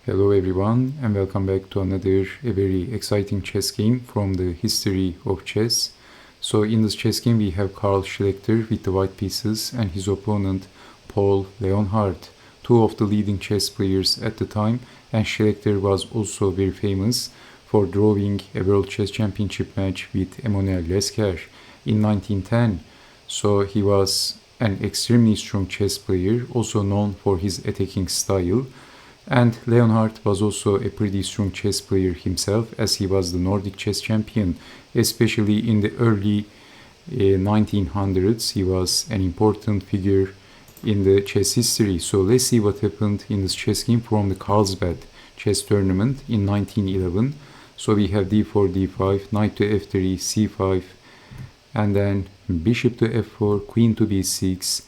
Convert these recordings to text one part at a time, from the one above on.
Hello everyone and welcome back to another very exciting chess game from the history of chess. So in this chess game we have Karl Schlechter with the white pieces and his opponent Paul Leonhardt, two of the leading chess players at the time, and Schlechter was also very famous for drawing a World Chess Championship match with Emmanuel Lesker in 1910. So he was an extremely strong chess player, also known for his attacking style. And Leonhardt was also a pretty strong chess player himself, as he was the Nordic chess champion, especially in the early 1900s. He was an important figure in the chess history. So let's see what happened in this chess game from the Karlsbad chess tournament in 1911. So we have d4, d5, knight to f3, c5, and then bishop to f4, queen to b6,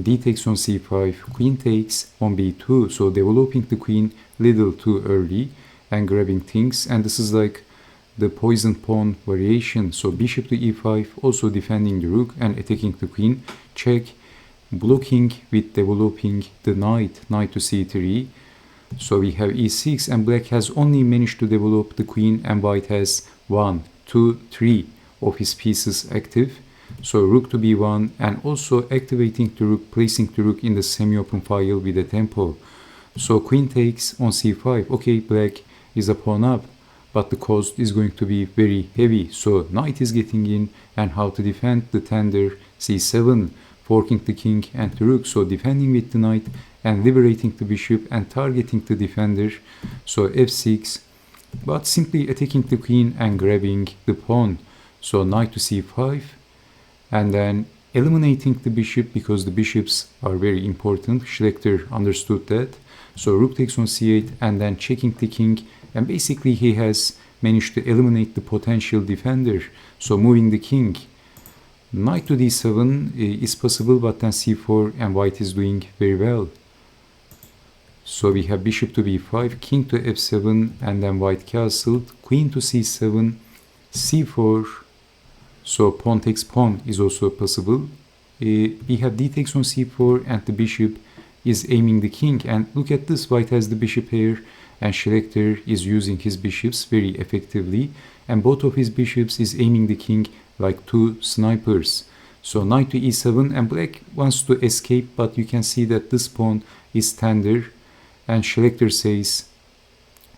d takes on c5, queen takes on b2, so developing the queen little too early and grabbing things, and this is like the poison pawn variation. So bishop to e5, also defending the rook and attacking the queen, check, blocking with developing the knight to c3. So we have e6, and black has only managed to develop the queen, and white has 1, 2, 3 of his pieces active. So rook to b1, and also activating the rook, placing the rook in the semi-open file with a tempo. So queen takes on c5. Okay, black is a pawn up, but the cost is going to be very heavy. So knight is getting in, and how to defend the tender c7, forking the king and the rook. So defending with the knight and liberating the bishop and targeting the defender. So f6, but simply attacking the queen and grabbing the pawn. So knight to c5, and then eliminating the bishop, because the bishops are very important. Schlechter understood that. So rook takes on c8, and then checking the king, and basically he has managed to eliminate the potential defender. So moving the king. Knight to d7 is possible, but then c4, and white is doing very well. So we have bishop to b5, king to f7, and then white castled, queen to c7, c4. So pawn takes pawn is also possible. We have d takes on c4, and the bishop is aiming the king. And look at this, white has the bishop here, and Schlechter is using his bishops very effectively. And both of his bishops is aiming the king like two snipers. So knight to e7, and black wants to escape, but you can see that this pawn is tender. And Schlechter says,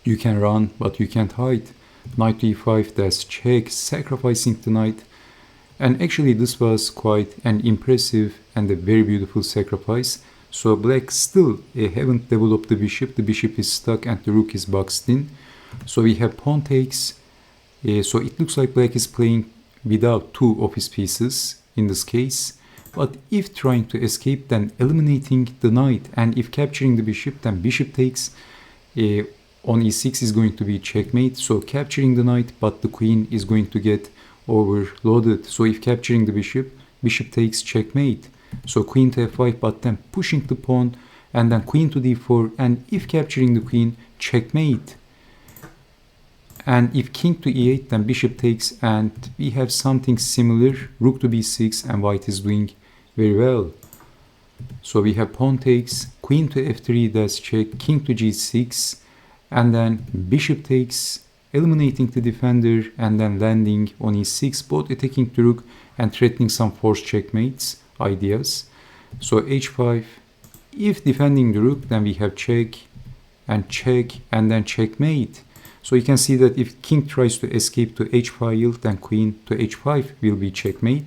you can run, but you can't hide. Knight to e5, that's check, sacrificing the knight. And actually this was quite an impressive and a very beautiful sacrifice. So black still haven't developed the bishop is stuck and the rook is boxed in. So we have pawn takes. So it looks like black is playing without two of his pieces in this case. But if trying to escape, then eliminating the knight, and if capturing the bishop, then bishop takes on e6 is going to be checkmate. So capturing the knight, but the queen is going to get overloaded. So if capturing the bishop takes checkmate. So queen to f5, but then pushing the pawn, and then queen to d4, and if capturing the queen, checkmate. And if king to e8, then bishop takes, and we have something similar, rook to b6, and white is doing very well. So we have pawn takes, queen to f3, that's check, king to g6, and then bishop takes, eliminating the defender, and then landing on e6, both attacking the rook and threatening some forced checkmates ideas. So h5, if defending the rook, then we have check, and then checkmate. So you can see that if king tries to escape to h file, then queen to h5 will be checkmate.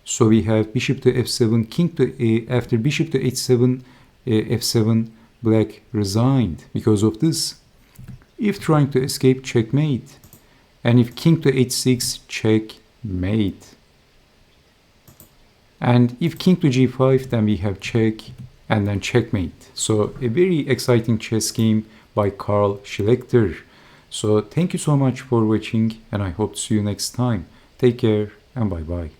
So we have bishop to f7, king to after bishop to h7, f7, black resigned because of this. If trying to escape, checkmate. And if king to h6, checkmate. And if king to g5, then we have check and then checkmate. So a very exciting chess game by Karl Schlechter. So thank you so much for watching, and I hope to see you next time. Take care and bye bye.